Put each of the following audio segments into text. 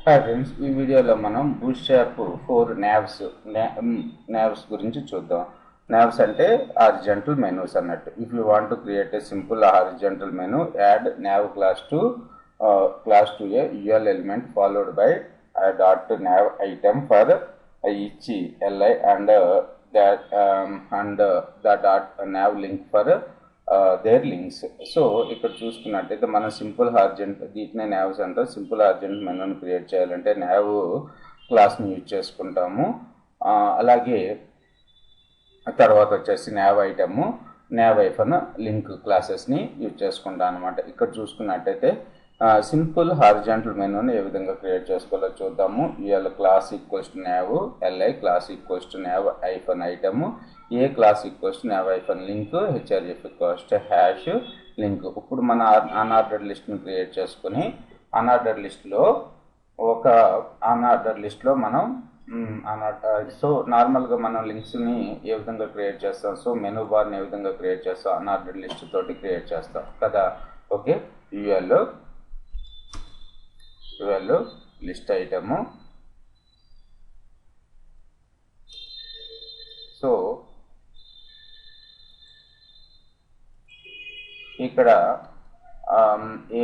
Hi friends, ఈ వీడియోలో మనం బూట్స్ట్రాప్ 4 navs గురించి చూద్దాం. navs అంటే హారిజాంటల్ మెనూస్ అన్నట్టు. If you want to create a simple horizontal menu, add nav class to a UL element followed by a dot nav item for each li and the dot nav link for their links. So ఇక్కడ చూసుకున్నట్టయితే మనం simple horizontal దీటినే navs అంటారు. Simple horizontal మెనూని create చేయాలంటే nav క్లాస్ని use చేసుకుంటాము. అలాగే తర్వాత వచ్చేసి nav item, nav hyphen link క్లాసెస్ని యూజ్ చేసుకుంటాం అనమాట. ఇక్కడ చూసుకున్నట్టయితే సింపుల్ హారిజాంటల్ మెనూని ఏ విధంగా క్రియేట్ చేసుకోవాలో చూద్దాము. UL class equals to nav, LI class equals to nav hyphen item, A class equals to nav hyphen link, HREF equals to hash link. ఇప్పుడు మన అన్ఆర్డర్డ్ లిస్ట్ని క్రియేట్ చేసుకుని అన్ఆర్డర్డ్ లిస్ట్లో మనం సో నార్మల్గా మనం లింక్స్ని ఏ విధంగా క్రియేట్ చేస్తాం, సో మెనూ బార్ని ఏ విధంగా క్రియేట్ చేస్తాం, అన్ఆర్డర్డ్ లిస్ట్ తోటి క్రియేట్ చేస్తాం కదా. Okay, UL list item. So ఇక్కడ ఏ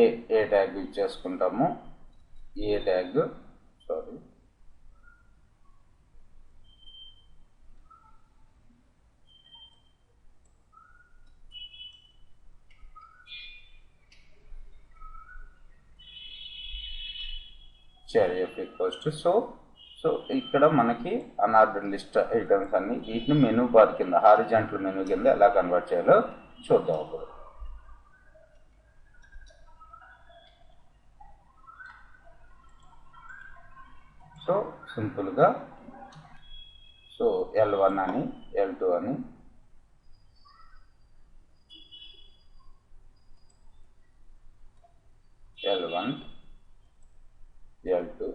ట్యాగ్ యూజ్ చేసుకుంటాము. A tag HRF equals to so ఇక్కడ మనకి అన్ఆర్డర్డ్ లిస్ట్ ఐటమ్స్ అన్ని వీటిని మెనూ బార్ కింద హారిజాంటల్ మెనూ కింద ఎలా కన్వర్ట్ చేయాలో చూద్దాం ఇప్పుడు. సో సింపుల్గా సో L1 అని, L2 అని, L1, L2,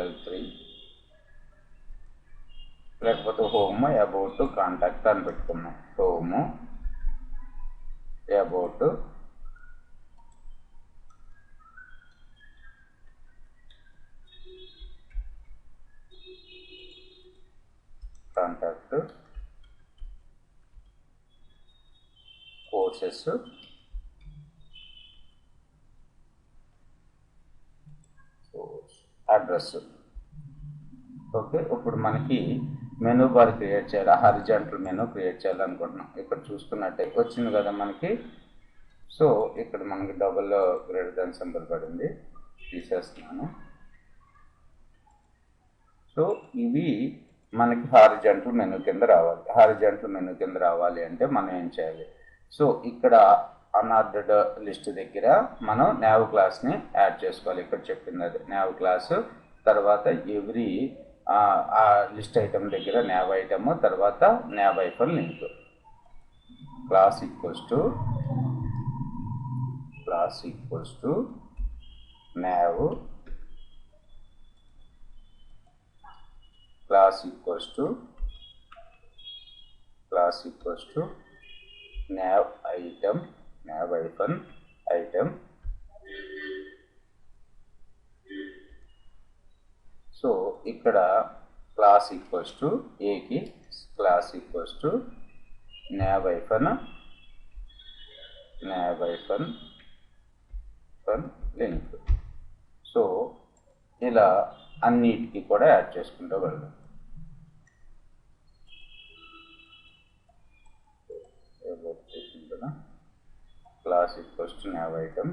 L3, లేకపోతే హోమ్, అబౌట్, కాంటాక్ట్ అని పెట్టుకున్నాం. Home, about, contact, courses, address. Okay, ఇప్పుడు మనకి మెనూ బార్ క్రియేట్ చేయాలి, హారిజాంటల్ మెనూ క్రియేట్ చేయాలనుకుంటున్నాం. ఇక్కడ చూసుకున్నట్టే వచ్చింది కదా మనకి. సో ఇక్కడ మనకి డబుల్ గ్రేటర్ దాన్ సింబల్ పడింది, తీసేస్తున్నాను. సో ఇవి మనకి హారిజాంటల్ మెనూ కింద రావాలి. హారిజాంటల్ మెనూ కింద రావాలి అంటే మనం ఏం చేయాలి? సో ఇక్కడ అన్ఆర్డర్డ్ లిస్ట్ దగ్గర మనం నావ్ క్లాస్ని యాడ్ చేసుకోవాలి. ఇక్కడ చెప్పింది అది నావ్ క్లాస్. తర్వాత ఎవ్రీ ఆ లిస్ట్ ఐటమ్ దగ్గర నావ్ ఐటమ్, తర్వాత now hyphen link. Class equals to now, class equals to nav item, nav hyphen item. So ఇక్కడ క్లాస్ ఈక్వల్స్ టు ఏకి class equals to nav hyphen link. So ఇలా అన్నిటికీ కూడా add చేసుకుంటూ వెళ్దాం. Class equals to nav item,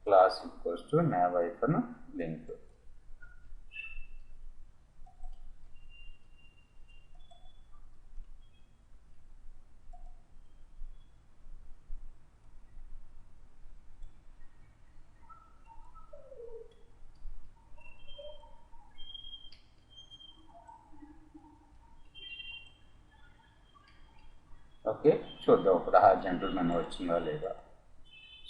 class equals to nav hyphen link. Okay, చూద్దాం ఇప్పుడు horizontal menu వచ్చిందా లేదా.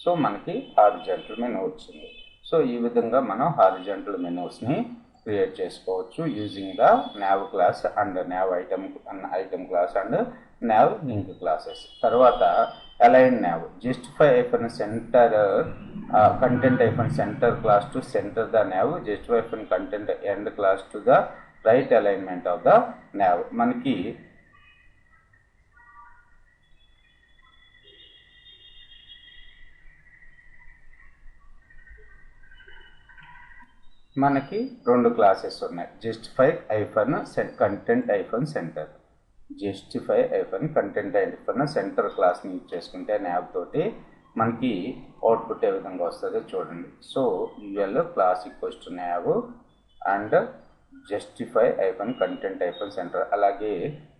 సో మనకి హారిజాంటల్ మెనూ వచ్చింది. సో ఈ విధంగా మనం హారిజాంటల్ మెనూస్ని క్రియేట్ చేసుకోవచ్చు using the nav class and nav item class and nav link classes. తర్వాత align nav justify hyphen center content hyphen center class to center the nav justify hyphen content end class to the right alignment of the nav. మనకి రెండు classes ఉన్నాయి, justify hyphen content hyphen center. Justify hyphen content hyphen center క్లాస్ని use చేసుకుంటే nav తోటి మనకి output ఏ విధంగా వస్తుందో చూడండి. So UL class equals to nav and justify hyphen content hyphen center. అలాగే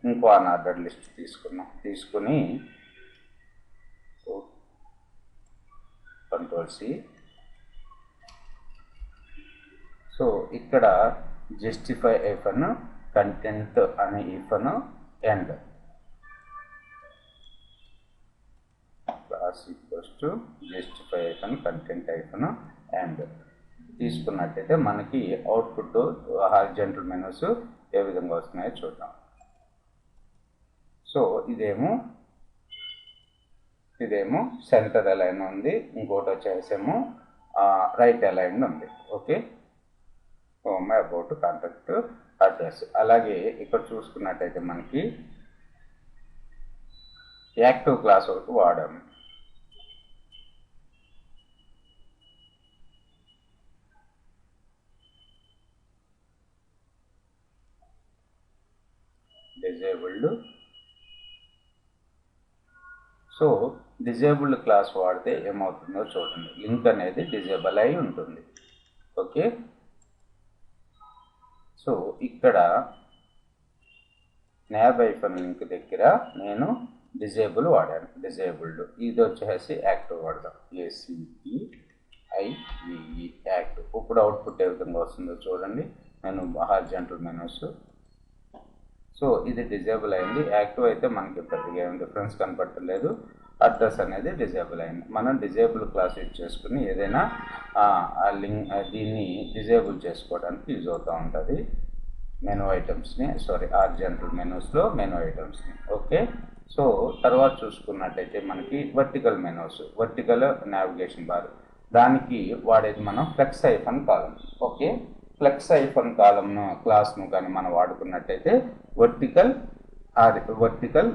ఇంకో అన్ఆర్డర్డ్ లిస్ట్ తీసుకుని కంట్రోల్ సి. సో ఇక్కడ జస్టిఫై ఐఫన్ కంటెంట్ అనే hyphen end class equals to justify hyphen content hyphen end తీసుకున్నట్టయితే మనకి అవుట్పుట్ హారిజాంటల్ మెనూస్ ఏ విధంగా వస్తున్నాయో చూద్దాం. సో ఇదేమో సెంటర్ అలైన్ ఉంది, ఇంకోటి వచ్చేసేమో రైట్ అలైన్ ఉంది. Okay, home about contact address. అలాగే ఇక్కడ చూసుకున్నట్టయితే మనకి యాక్టివ్ క్లాస్ ఒకటి వాడాము. డిజేబుల్డ్. సో డిజేబుల్డ్ క్లాస్ వాడితే ఏమవుతుందో చూడండి, లింక్ అనేది డిజేబుల్ అయి ఉంటుంది. ఓకే, సో ఇక్కడ నావ్ ఐఫన్ లింక్ దగ్గర నేను డిజేబుల్ వాడాను, డిజేబుల్డ్. ఇది వచ్చేసి యాక్టివ్ వాడదాం, ACTIVE యాక్టివ్. ఇప్పుడు అవుట్పుట్ ఏ విధంగా వస్తుందో చూడండి, నేను హారిజాంటల్ మెనూస్. సో ఇది డిజేబుల్ అయింది. యాక్టివ్ అయితే మనకి పెద్దగా ఏం డిఫరెన్స్ కనపడలేదు. అడ్రస్ అనేది డిజేబుల్ అయింది. మనం డిజేబుల్ క్లాస్ యూజ్ చేసుకుని ఏదైనా దీన్ని డిజేబుల్ చేసుకోవడానికి యూజ్ అవుతూ ఉంటుంది, మెనూ ఐటమ్స్ని, హారిజాంటల్ మెనూస్లో మెనూ ఐటమ్స్ని. ఓకే, సో తర్వాత చూసుకున్నట్టయితే మనకి vertical menus, vertical navigation bar, దానికి వాడేది మనం flex hyphen column. Okay, flex hyphen కాలంను క్లాస్ను కానీ మనం వాడుకున్నట్టయితే వర్టికల్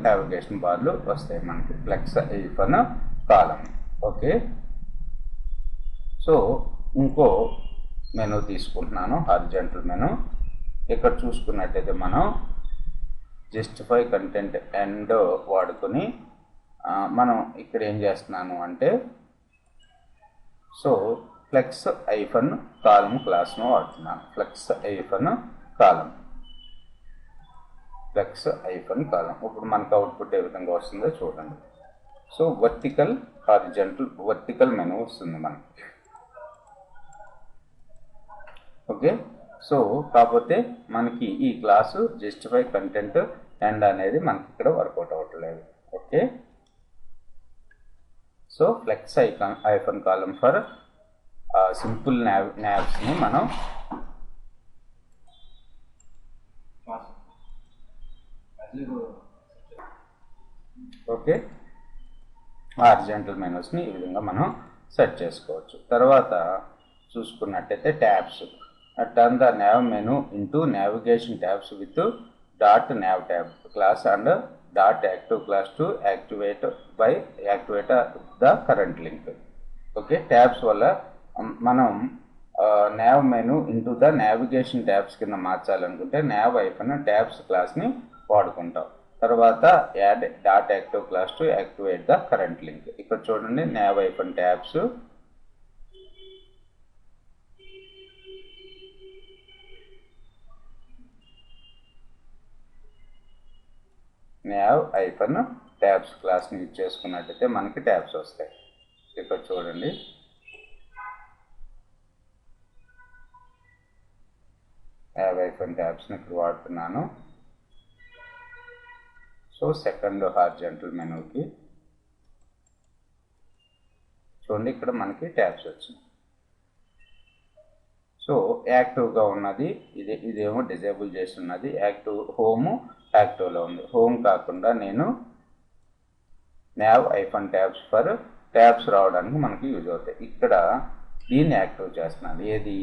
నావిగేషన్ బార్లు వస్తాయి మనకి, flex hyphen column. Okay, so ఇంకో మెనూ తీసుకుంటున్నాను, హారిజాంటల్ మెనూ. ఇక్కడ చూసుకున్నట్టయితే మనం జస్టిఫై కంటెంట్ ఎండ్ వాడుకొని మనం ఇక్కడ ఏం చేస్తున్నాను అంటే, సో ఫ్లెక్స్ ఐఫన్ కాలం క్లాస్ను వాడుతున్నాను. ఫ్లెక్స్ ఐఫన్ కాలం. ఇప్పుడు మనకు అవుట్పుట్ ఏ విధంగా వస్తుందో చూడండి. సో వర్టికల్ మెనూ వస్తుంది మనకి. ఓకే, సో కాకపోతే మనకి ఈ క్లాసు జస్టిఫై కంటెంట్ ఎండ్ అనేది మనకి ఇక్కడ వర్కౌట్ అవ్వట్లేదు. Okay, so flex hyphen column for simple నావ్స్ని మనం ఓకే హారిజాంటల్ మెనూస్ని ఈ విధంగా మనం సెట్ చేసుకోవచ్చు. తర్వాత చూసుకున్నట్టయితే tabs, turn the nav menu into navigation tabs with .nav tab class and .active class to activate the current link. Okay, tabs వల్ల మనం nav menu into the navigation tabs కింద మార్చాలనుకుంటే nav hyphen tabs క్లాస్ని వాడుకుంటాం. తర్వాత add .active class to activate the current link. ఇక్కడ చూడండి, nav hyphen tabs, nav hyphen tabs క్లాస్ని use చేసుకున్నట్టయితే మనకి ట్యాబ్స్ వస్తాయి. ఇక్కడ చూడండి, nav ఐఫన్ ట్యాబ్స్ని ఇక్కడ వాడుతున్నాను. సో సెకండ్ హారిజాంటల్ మెనూకి చూడండి, ఇక్కడ మనకి ట్యాబ్స్ వచ్చింది. సో యాక్టివ్గా ఉన్నది ఇదేమో డిజేబుల్ చేసి ఉన్నది. హోమ్ యాక్టివ్లో ఉంది. హోమ్ కాకుండా నేను nav hyphen tabs for tabs రావడానికి మనకి యూజ్ అవుతాయి. ఇక్కడ దీన్ని యాక్టివ్ చేస్తున్నాను, ఏది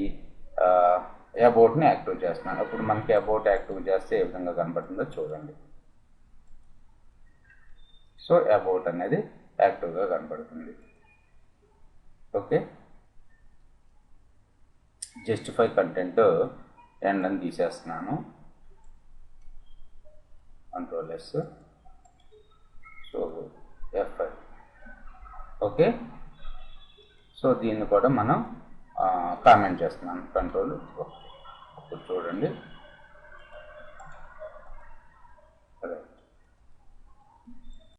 అబౌట్ని యాక్టివ్ చేస్తున్నాను. అప్పుడు మనకి అబౌట్ యాక్టివ్ చేస్తే ఏ విధంగా కనపడుతుందో చూడండి. సో అబౌట్ అనేది యాక్టివ్గా కనపడుతుంది. ఓకే, జస్టిఫై కంటెంట్ ఎండ్ అని తీసేస్తున్నాను, Ctrl+S, so F5. Okay, so దీన్ని కూడా మనం కామెంట్ చేస్తున్నాను, కంట్రోల్. ఇప్పుడు చూడండి